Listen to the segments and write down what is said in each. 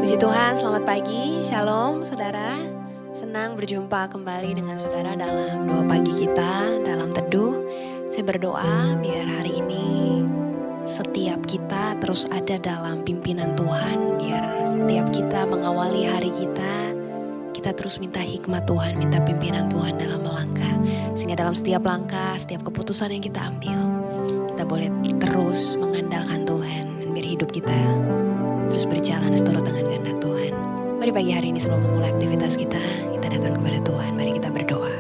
Puji Tuhan, selamat pagi, shalom saudara. Senang berjumpa kembali dengan saudara dalam doa pagi kita, dalam teduh. Saya berdoa biar hari ini setiap kita terus ada dalam pimpinan Tuhan. Biar setiap kita mengawali hari kita terus minta hikmat Tuhan, minta pimpinan Tuhan dalam melangkah. Sehingga dalam setiap langkah, setiap keputusan yang kita ambil, kita boleh terus mengandalkan Tuhan. Dan biar hidup kita terus berjalan seturut dengan kehendak Tuhan. Mari pagi hari ini sebelum memulai aktivitas kita datang kepada Tuhan. Mari kita berdoa.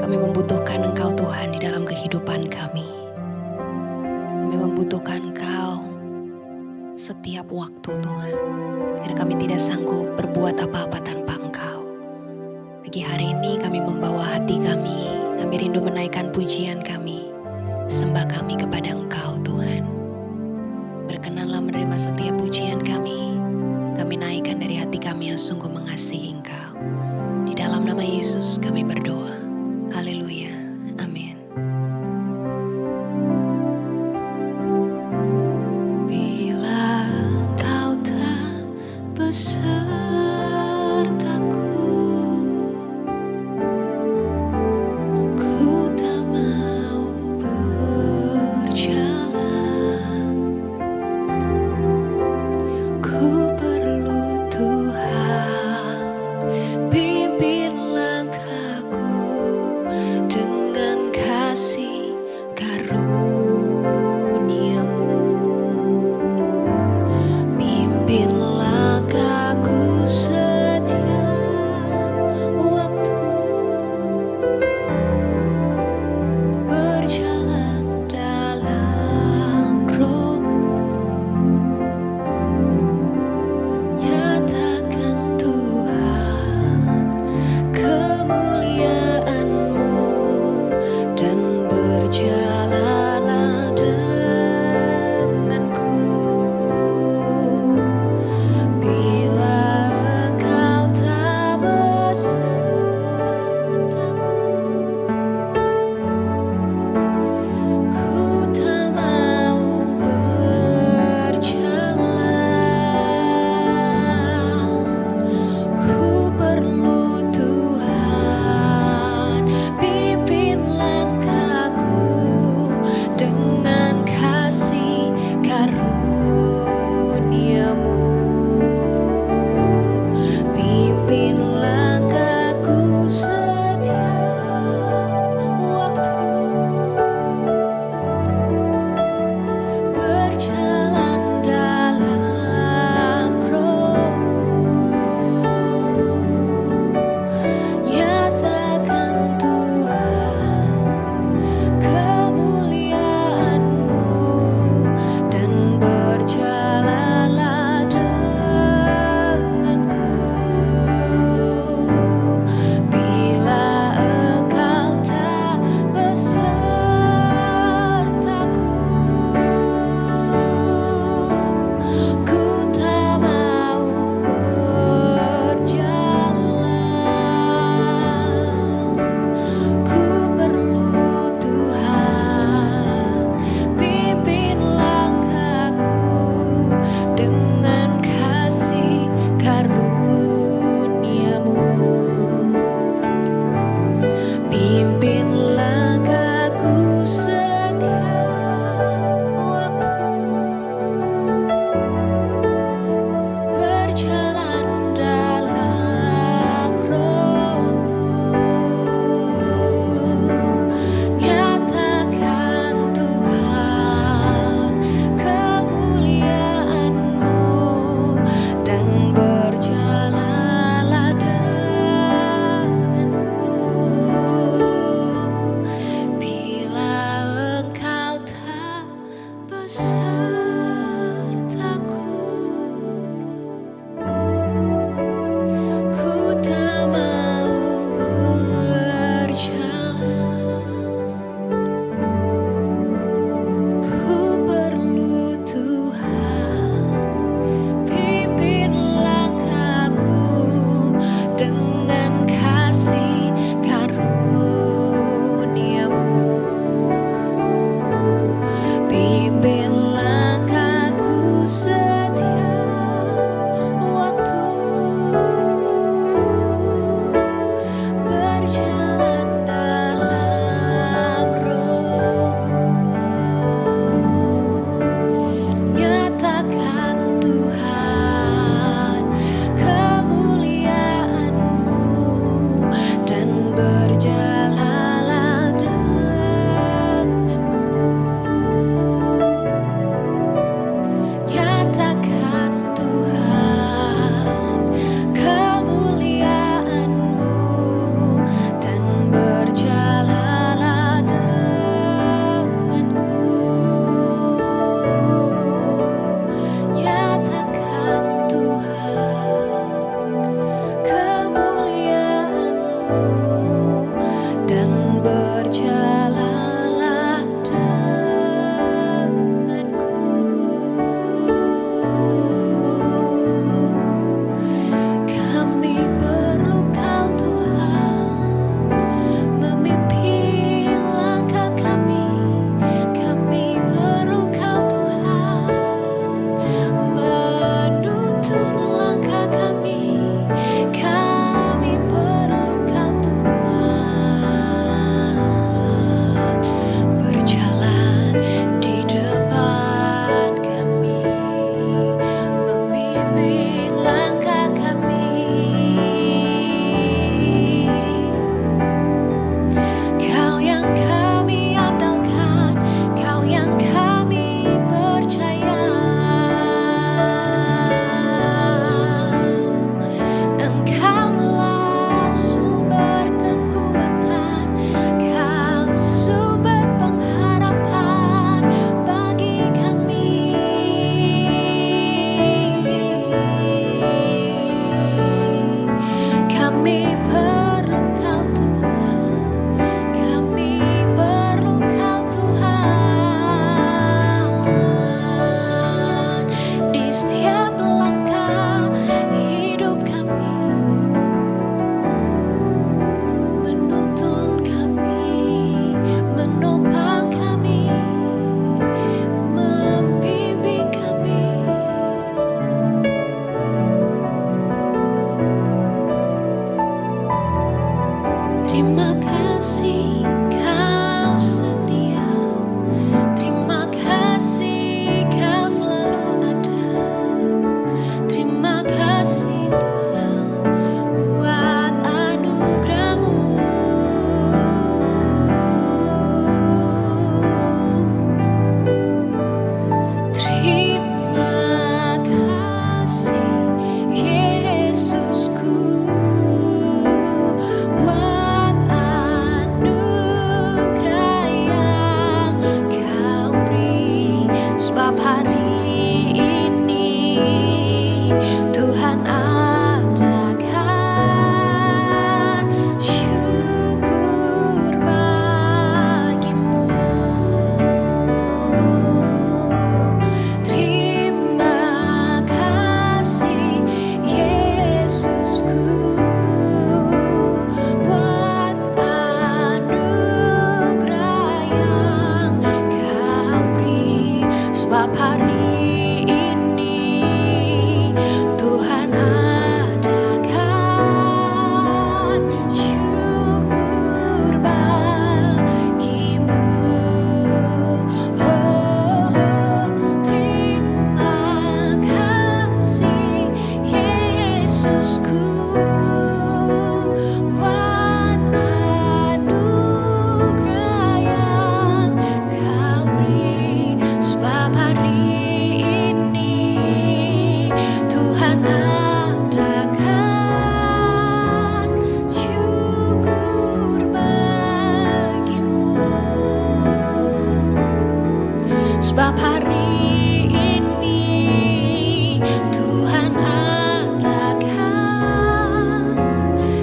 Kami membutuhkan Engkau Tuhan di dalam kehidupan kami. Kami membutuhkan Engkau setiap waktu Tuhan. Karena kami tidak sanggup berbuat apa-apa tanpa Engkau. Pagi hari ini kami membawa hati kami rindu menaikkan pujian kami, sembah kami kepada Engkau Tuhan. Berkenanlah menerima setiap pujian kami naikkan dari hati kami yang sungguh mengasihi Engkau. Di dalam nama Yesus kami berdoa. Haleluya. Amin. Bila Engkau tak besertaku, ku tak mau berjalan. Ku perlu Tuhan, pimpin langkahku dengan kasih karunia-Mu. Pimpin langkahku setiap waktu, berjalan dalam Roh-Mu. Nyatakan Tuhan kemuliaan-Mu dan berjalanlah denganku. Bila Engkau tak besertaku, ku tak mau berjalan. Ku perlu Tuhan, pimpin langkahku dengan kasih karunia-Mu. Pimpin langkahku setiap waktu, berjalan dalam Roh-Mu. Nyatakan Tuhan kemuliaan-Mu dan berjalanlah denganku. Bila Engkau tak besertaku, ku tak mau berjalan. Ku perlu Tuhan, pimpin langkahku dengan kasih karunia-Mu. Pimpin langkahku setiap waktu, berjalan dalam Roh-Mu. Nyatakan Tuhan kemuliaan-Mu dan berjalanlah denganku. Bila Engkau tak besertaku, ku tak mau berjalan. Ku perlu Tuhan, pimpin langkahku dengan kasih karunia-Mu. Pimpin langkahku sebab hari ini Tuhan adakan syukur bagimu. Terima kasih Yesusku buat anugerah yang Kau beri, sebab hari ini Tuhan adakan syukur bagimu. Oh, terima kasih Yesusku buat anugerah yang Kau beri, sebab hari ini Tuhan adakan syukur bagimu. Sebab hari ini Tuhan adakan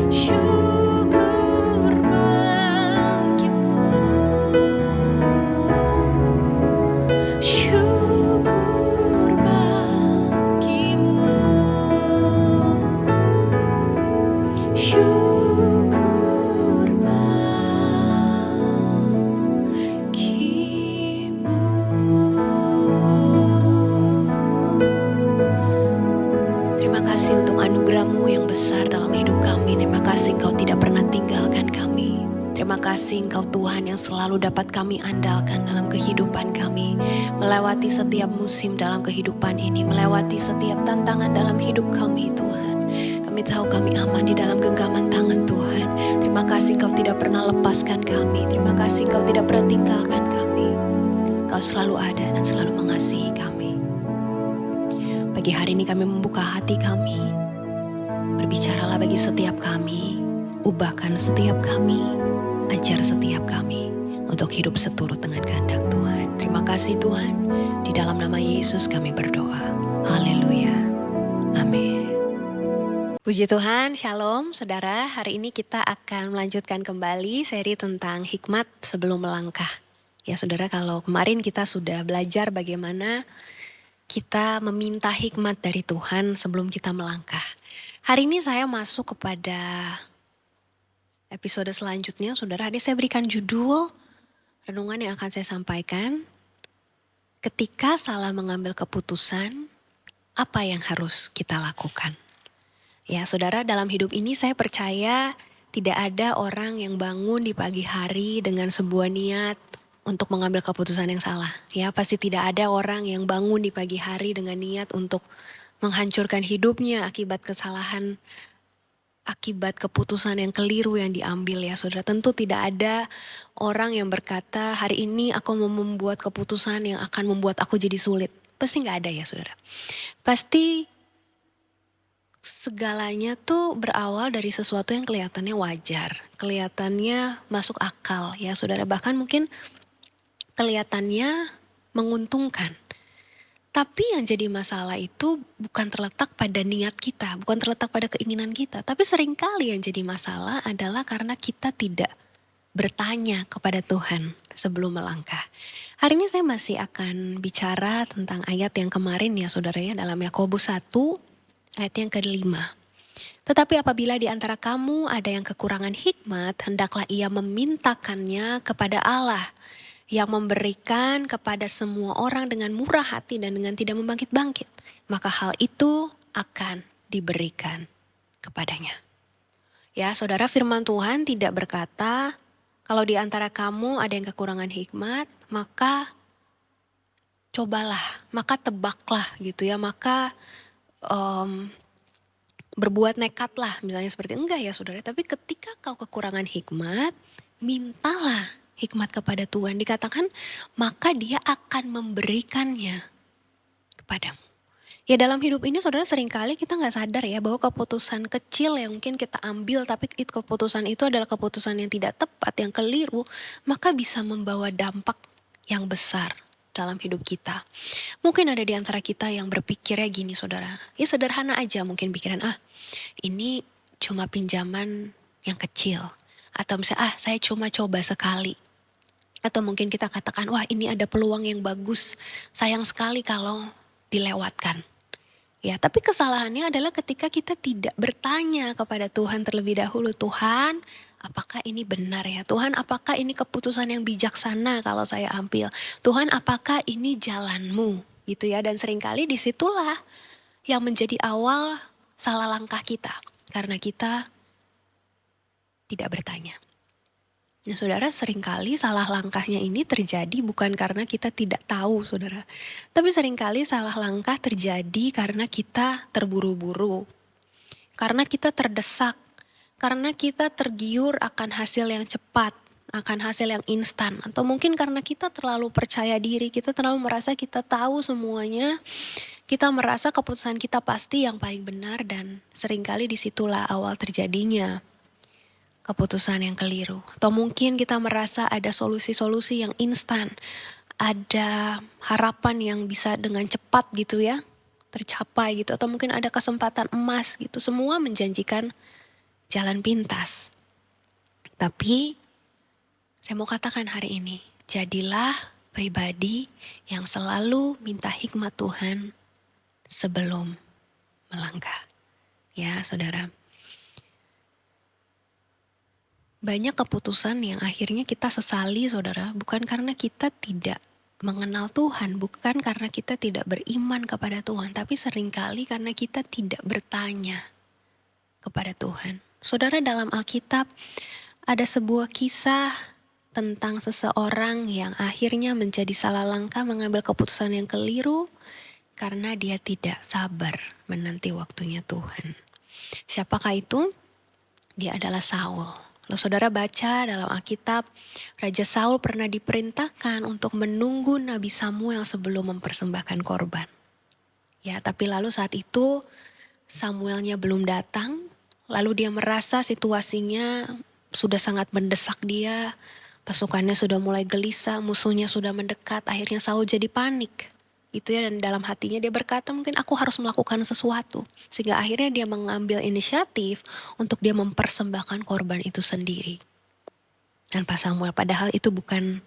syukur bagimu. Syukur bagimu. Syukur bagimu. Terima kasih untuk anugerah-Mu yang besar dalam hidup kami. Terima kasih Engkau tidak pernah tinggalkan kami. Terima kasih Engkau Tuhan yang selalu dapat kami andalkan dalam kehidupan kami. Melewati setiap musim dalam kehidupan ini. Melewati setiap tantangan dalam hidup kami Tuhan. Kami tahu kami aman di dalam genggaman tangan Tuhan. Terima kasih Engkau tidak pernah lepaskan kami. Terima kasih Engkau tidak pernah tinggalkan kami. Engkau selalu ada dan selalu mengasihi kami. Pagi hari ini kami membuka hati kami. Berbicaralah bagi setiap kami. Ubahkan setiap kami. Ajar setiap kami untuk hidup seturut dengan kehendak Tuhan. Terima kasih Tuhan. Di dalam nama Yesus kami berdoa. Haleluya. Amin. Puji Tuhan, Shalom saudara. Hari ini kita akan melanjutkan kembali seri tentang hikmat sebelum melangkah. Ya saudara, kalau kemarin kita sudah belajar bagaimana kita meminta hikmat dari Tuhan sebelum kita melangkah. Hari ini saya masuk kepada episode selanjutnya, saudara. Hari ini saya berikan judul renungan yang akan saya sampaikan. Ketika salah mengambil keputusan, apa yang harus kita lakukan? Ya saudara, dalam hidup ini saya percaya tidak ada orang yang bangun di pagi hari dengan sebuah niat untuk mengambil keputusan yang salah. Ya, pasti tidak ada orang yang bangun di pagi hari dengan niat untuk menghancurkan hidupnya akibat kesalahan, akibat keputusan yang keliru yang diambil ya saudara. Tentu tidak ada orang yang berkata hari ini aku mau membuat keputusan yang akan membuat aku jadi sulit. Pasti gak ada ya saudara. Pasti segalanya tuh berawal dari sesuatu yang kelihatannya wajar. Kelihatannya masuk akal ya saudara. Bahkan mungkin kelihatannya menguntungkan. Tapi yang jadi masalah itu bukan terletak pada niat kita, bukan terletak pada keinginan kita. Tapi seringkali yang jadi masalah adalah karena kita tidak bertanya kepada Tuhan sebelum melangkah. Hari ini saya masih akan bicara tentang ayat yang kemarin ya saudara ya, dalam Yakobus 1 ayat yang ke-5. Tetapi apabila di antara kamu ada yang kekurangan hikmat, hendaklah ia memintakannya kepada Allah, yang memberikan kepada semua orang dengan murah hati dan dengan tidak membangkit-bangkit, maka hal itu akan diberikan kepadanya. Ya saudara, firman Tuhan tidak berkata kalau di antara kamu ada yang kekurangan hikmat, maka cobalah, maka tebaklah gitu ya, maka berbuat nekatlah misalnya seperti enggak ya saudara. Tapi ketika kau kekurangan hikmat, mintalah hikmat kepada Tuhan. Dikatakan maka dia akan memberikannya kepadamu. Ya dalam hidup ini saudara seringkali kita gak sadar ya bahwa keputusan kecil yang mungkin kita ambil tapi keputusan itu adalah keputusan yang tidak tepat, yang keliru, maka bisa membawa dampak yang besar dalam hidup kita. Mungkin ada di antara kita yang berpikirnya gini saudara, ya sederhana aja mungkin pikiran, ini cuma pinjaman yang kecil. Atau misalnya, saya cuma coba sekali. Atau mungkin kita katakan, wah ini ada peluang yang bagus, sayang sekali kalau dilewatkan. Ya, tapi kesalahannya adalah ketika kita tidak bertanya kepada Tuhan terlebih dahulu, Tuhan, apakah ini benar ya? Tuhan, apakah ini keputusan yang bijaksana kalau saya ambil? Tuhan, apakah ini jalanmu? Gitu ya, dan seringkali disitulah yang menjadi awal salah langkah kita. Karena kita tidak bertanya. Nah saudara, seringkali salah langkahnya ini terjadi bukan karena kita tidak tahu saudara. Tapi seringkali salah langkah terjadi karena kita terburu-buru. Karena kita terdesak. Karena kita tergiur akan hasil yang cepat. Akan hasil yang instan. Atau mungkin karena kita terlalu percaya diri. Kita terlalu merasa kita tahu semuanya. Kita merasa keputusan kita pasti yang paling benar. Dan seringkali disitulah awal terjadinya keputusan yang keliru. Atau mungkin kita merasa ada solusi-solusi yang instan. Ada harapan yang bisa dengan cepat gitu ya, tercapai gitu. Atau mungkin ada kesempatan emas gitu. Semua menjanjikan jalan pintas. Tapi saya mau katakan hari ini, jadilah pribadi yang selalu minta hikmat Tuhan sebelum melangkah. Ya saudara. Banyak keputusan yang akhirnya kita sesali saudara, bukan karena kita tidak mengenal Tuhan, bukan karena kita tidak beriman kepada Tuhan, tapi seringkali karena kita tidak bertanya kepada Tuhan. Saudara, dalam Alkitab ada sebuah kisah tentang seseorang yang akhirnya menjadi salah langkah mengambil keputusan yang keliru karena dia tidak sabar menanti waktunya Tuhan. Siapakah itu? Dia adalah Saul. Lalu saudara baca dalam Alkitab, Raja Saul pernah diperintahkan untuk menunggu Nabi Samuel sebelum mempersembahkan korban. Ya, tapi lalu saat itu Samuelnya belum datang, lalu dia merasa situasinya sudah sangat mendesak dia, pasukannya sudah mulai gelisah, musuhnya sudah mendekat, akhirnya Saul jadi panik. Itu ya, dan dalam hatinya dia berkata mungkin aku harus melakukan sesuatu. Sehingga akhirnya dia mengambil inisiatif untuk dia mempersembahkan korban itu sendiri. Dan Pak Samuel, padahal itu bukan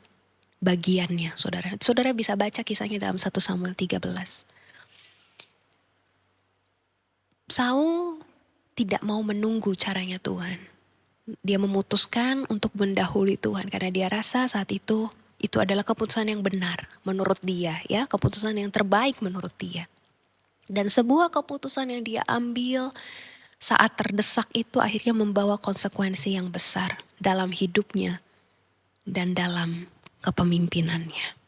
bagiannya saudara. Saudara bisa baca kisahnya dalam 1 Samuel 13. Saul tidak mau menunggu caranya Tuhan. Dia memutuskan untuk mendahului Tuhan karena dia rasa saat itu adalah keputusan yang benar menurut dia ya, keputusan yang terbaik menurut dia. Dan sebuah keputusan yang dia ambil saat terdesak itu akhirnya membawa konsekuensi yang besar dalam hidupnya dan dalam kepemimpinannya.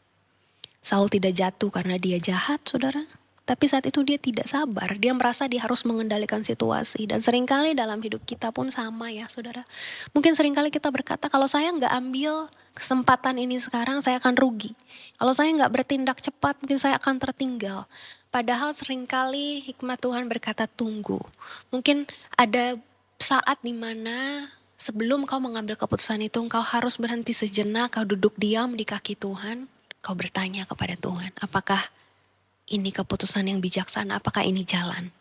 Saul tidak jatuh karena dia jahat saudara, tapi saat itu dia tidak sabar, dia merasa dia harus mengendalikan situasi. Dan seringkali dalam hidup kita pun sama ya saudara. Mungkin seringkali kita berkata kalau saya gak ambil kesempatan ini sekarang saya akan rugi. Kalau saya gak bertindak cepat mungkin saya akan tertinggal. Padahal seringkali hikmat Tuhan berkata tunggu. Mungkin ada saat dimana sebelum kau mengambil keputusan itu kau harus berhenti sejenak, kau duduk diam di kaki Tuhan. Kau bertanya kepada Tuhan, apakah ini keputusan yang bijaksana, apakah ini jalan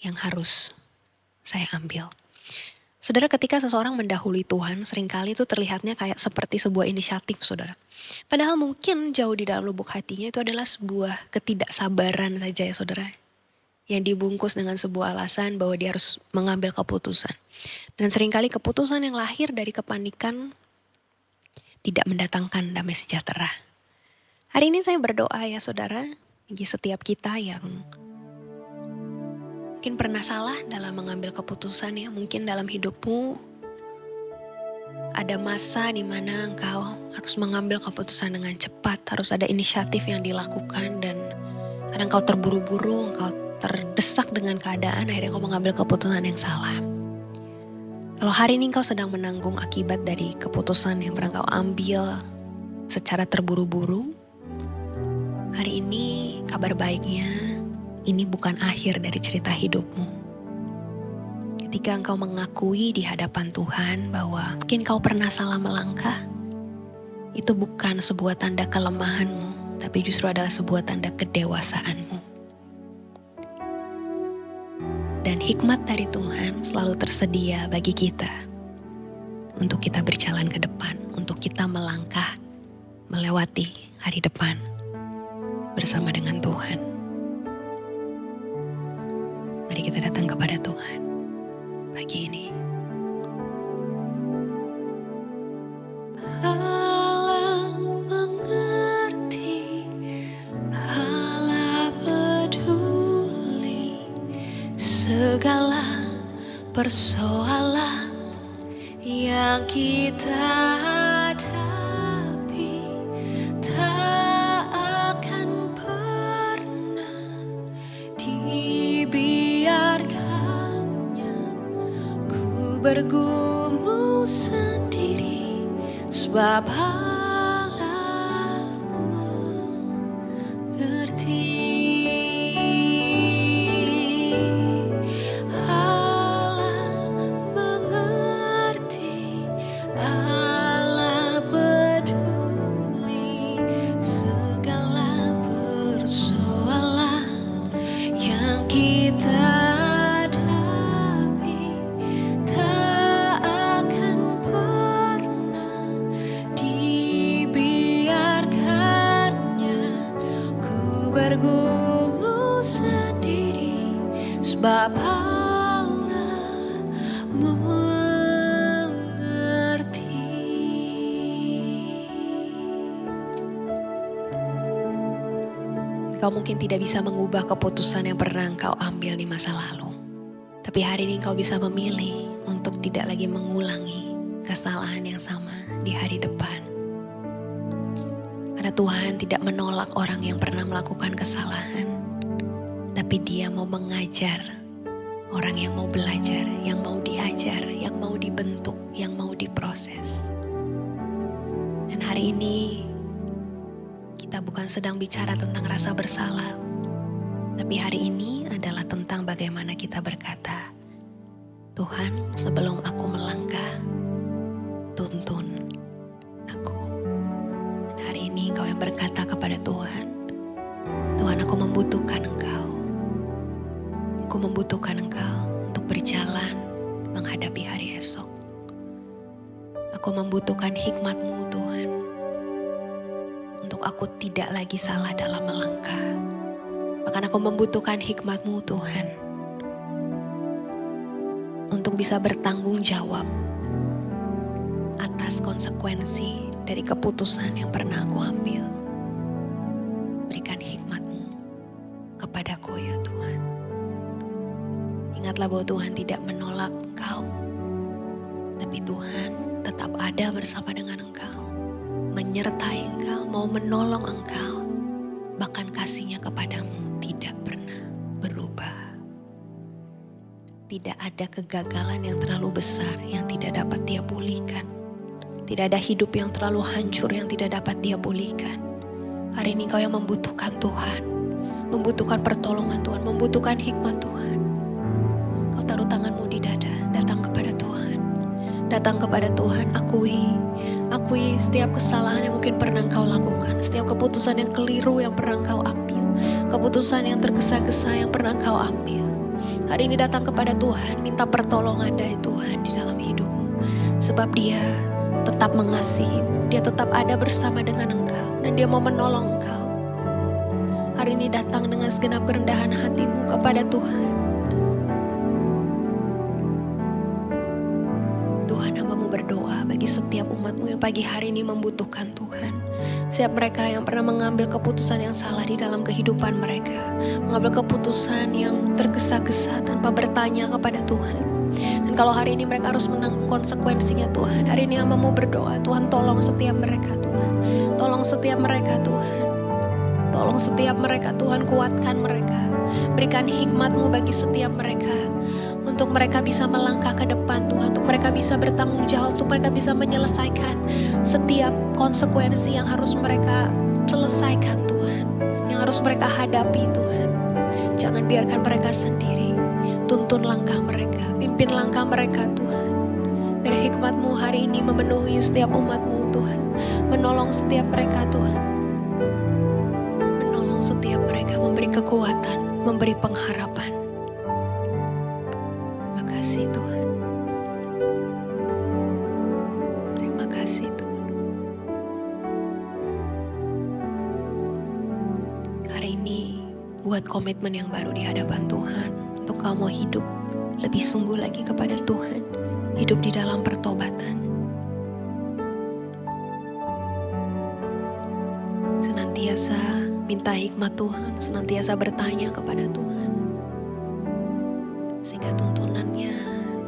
yang harus saya ambil. Saudara, ketika seseorang mendahului Tuhan, seringkali itu terlihatnya kayak seperti sebuah inisiatif saudara. Padahal mungkin jauh di dalam lubuk hatinya itu adalah sebuah ketidaksabaran saja ya saudara. Yang dibungkus dengan sebuah alasan bahwa dia harus mengambil keputusan. Dan seringkali keputusan yang lahir dari kepanikan tidak mendatangkan damai sejahtera. Hari ini saya berdoa ya saudara, bagi setiap kita yang mungkin pernah salah dalam mengambil keputusan ya. Mungkin dalam hidupmu ada masa di mana engkau harus mengambil keputusan dengan cepat. Harus ada inisiatif yang dilakukan dan kadang engkau terburu-buru, engkau terdesak dengan keadaan, akhirnya engkau mengambil keputusan yang salah. Kalau hari ini engkau sedang menanggung akibat dari keputusan yang pernah engkau ambil secara terburu-buru, hari ini kabar baiknya ini bukan akhir dari cerita hidupmu. Ketika engkau mengakui di hadapan Tuhan bahwa mungkin kau pernah salah melangkah, itu bukan sebuah tanda kelemahanmu, tapi justru adalah sebuah tanda kedewasaanmu. Dan hikmat dari Tuhan selalu tersedia bagi kita untuk kita berjalan ke depan, untuk kita melangkah, melewati hari depan bersama dengan Tuhan. Mari kita datang kepada Tuhan pagi ini. Allah mengerti, Allah peduli segala persoalan yang kita hadapi, tak akan pernah dibiarkannya ku bergumul sendiri, sebab Allah mengerti. Bergumul sendiri, sebab Allah mengerti. Kau mungkin tidak bisa mengubah keputusan yang pernah kau ambil di masa lalu. Tapi hari ini kau bisa memilih untuk tidak lagi mengulangi kesalahan yang sama di hari depan. Karena Tuhan tidak menolak orang yang pernah melakukan kesalahan. Tapi Dia mau mengajar orang yang mau belajar, yang mau diajar, yang mau dibentuk, yang mau diproses. Dan hari ini kita bukan sedang bicara tentang rasa bersalah. Tapi hari ini adalah tentang bagaimana kita berkata, Tuhan, sebelum aku melangkah, tuntun aku. Dan hari ini Engkau yang berkata kepada Tuhan, Tuhan, aku membutuhkan Engkau. Aku membutuhkan Engkau untuk berjalan menghadapi hari esok. Aku membutuhkan hikmat-Mu, Tuhan, untuk aku tidak lagi salah dalam melangkah. Bahkan aku membutuhkan hikmat-Mu, Tuhan, untuk bisa bertanggung jawab atas konsekuensi dari keputusan yang pernah aku ambil. Berikan hikmat-Mu kepadaku ya Tuhan. Ingatlah bahwa Tuhan tidak menolak Engkau, tapi Tuhan tetap ada bersama dengan Engkau, menyertai Engkau, mau menolong Engkau. Bahkan kasih-Nya kepadamu tidak pernah berubah. Tidak ada kegagalan yang terlalu besar yang tidak dapat Dia pulihkan. Tidak ada hidup yang terlalu hancur yang tidak dapat Dia pulihkan. Hari ini kau yang membutuhkan Tuhan, membutuhkan pertolongan Tuhan, membutuhkan hikmat Tuhan. Kau taruh tanganmu di dada, datang kepada Tuhan. Datang kepada Tuhan, akui setiap kesalahan yang mungkin pernah kau lakukan, setiap keputusan yang keliru yang pernah kau ambil, keputusan yang tergesa-gesa yang pernah kau ambil. Hari ini datang kepada Tuhan, minta pertolongan dari Tuhan di dalam hidupmu. Sebab Dia tetap mengasihimu, Dia tetap ada bersama dengan engkau, dan Dia mau menolong engkau. Hari ini datang dengan segenap kerendahan hatimu kepada Tuhan. Tuhan, hamba-Mu berdoa bagi setiap umat-Mu yang pagi hari ini membutuhkan Tuhan. Setiap mereka yang pernah mengambil keputusan yang salah di dalam kehidupan mereka, mengambil keputusan yang tergesa-gesa tanpa bertanya kepada Tuhan. Dan kalau hari ini mereka harus menanggung konsekuensinya Tuhan, hari ini hamba-Mu berdoa, Tuhan tolong setiap mereka Tuhan. Tolong setiap mereka Tuhan. Tolong setiap mereka Tuhan, kuatkan mereka. Berikan hikmat-Mu bagi setiap mereka. Untuk mereka bisa melangkah ke depan Tuhan, untuk mereka bisa bertanggung jawab, untuk mereka bisa menyelesaikan setiap konsekuensi yang harus mereka selesaikan Tuhan, yang harus mereka hadapi Tuhan. Jangan biarkan mereka sendiri, tuntun langkah mereka, pimpin langkah mereka Tuhan. Biar hikmat-Mu hari ini memenuhi setiap umat-Mu Tuhan, menolong setiap mereka Tuhan. tolong setiap mereka, memberi kekuatan, memberi pengharapan. Terima kasih Tuhan. Terima kasih Tuhan. Hari ini buat komitmen yang baru di hadapan Tuhan. Untuk kau mau hidup lebih sungguh lagi kepada Tuhan. Hidup di dalam pertobatan. Senantiasa minta hikmat Tuhan, senantiasa bertanya kepada Tuhan. Sehingga tuntunannya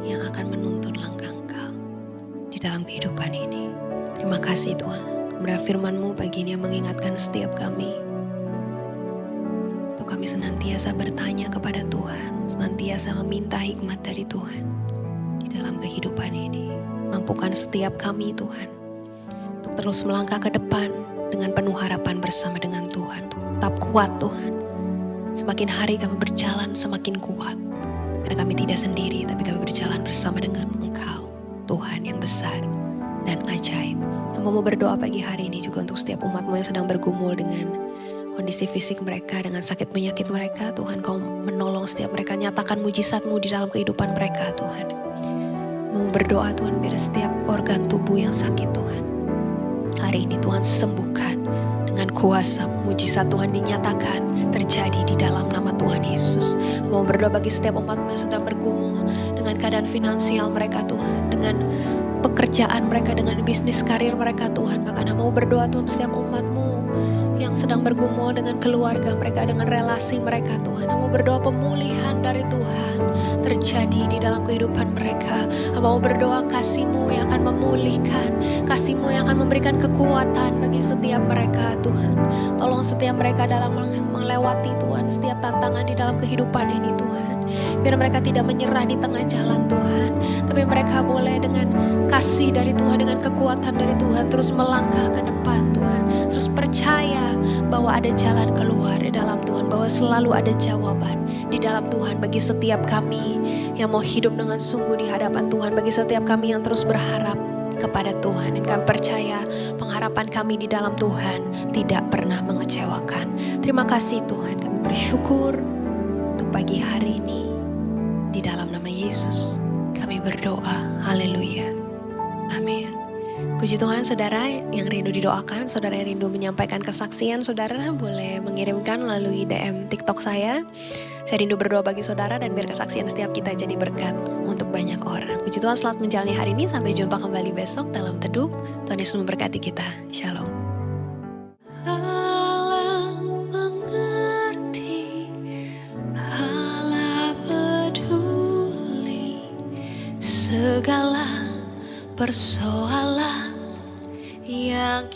yang akan menuntun langkah engkau di dalam kehidupan ini. Terima kasih Tuhan. Kemudian firman-Mu pagi ini yang mengingatkan setiap kami. Untuk kami senantiasa bertanya kepada Tuhan, senantiasa meminta hikmat dari Tuhan di dalam kehidupan ini. Mampukan setiap kami Tuhan untuk terus melangkah ke depan dengan penuh harapan bersama dengan Tuhan. Tetap kuat Tuhan. Semakin hari kami berjalan semakin kuat. Karena kami tidak sendiri, tapi kami berjalan bersama dengan Engkau, Tuhan yang besar dan ajaib. Yang mau berdoa pagi hari ini juga untuk setiap umat-Mu yang sedang bergumul dengan kondisi fisik mereka, dengan sakit penyakit mereka. Tuhan, Kau menolong setiap mereka, nyatakan mujizat-Mu di dalam kehidupan mereka Tuhan. Mau berdoa Tuhan biar setiap organ tubuh yang sakit Tuhan, hari ini Tuhan sembuhkan dengan kuasa, mujizat Tuhan dinyatakan terjadi di dalam nama Tuhan Yesus. Mau berdoa bagi setiap umat-Mu yang sedang bergumul dengan keadaan finansial mereka Tuhan, dengan pekerjaan mereka, dengan bisnis karir mereka Tuhan. Bahkan mau berdoa Tuhan setiap umat-Mu yang sedang bergumul dengan keluarga mereka, dengan relasi mereka Tuhan. Mau berdoa pemulihan dari Tuhan terjadi di dalam kehidupan mereka. Mau berdoa kasih-Mu yang akan memulihkan, kasih-Mu yang akan memberikan kekuatan bagi setiap mereka Tuhan. Tolong setiap mereka dalam melewati Tuhan setiap tantangan di dalam kehidupan ini Tuhan. Biar mereka tidak menyerah di tengah jalan Tuhan, tapi mereka boleh dengan kasih dari Tuhan, dengan kekuatan dari Tuhan terus melangkah ke depan Tuhan. Terus percaya bahwa ada jalan keluar di dalam Tuhan, bahwa selalu ada jawaban di dalam Tuhan bagi setiap kami yang mau hidup dengan sungguh di hadapan Tuhan, bagi setiap kami yang terus berharap kepada Tuhan. Dan kami percaya pengharapan kami di dalam Tuhan tidak pernah mengecewakan. Terima kasih Tuhan, kami bersyukur untuk pagi hari ini. Di dalam nama Yesus kami berdoa. Haleluya. Amin. Puji Tuhan, saudara yang rindu didoakan, saudara yang rindu menyampaikan kesaksian, saudara boleh mengirimkan melalui DM TikTok saya. Saya rindu berdoa bagi saudara dan biar kesaksian setiap kita jadi berkat untuk banyak orang. Puji Tuhan, selamat menjalani hari ini. Sampai jumpa kembali besok dalam Teduh. Tuhan Yesus memberkati kita. Shalom. Allah mengerti, Allah peduli segala persoalan yang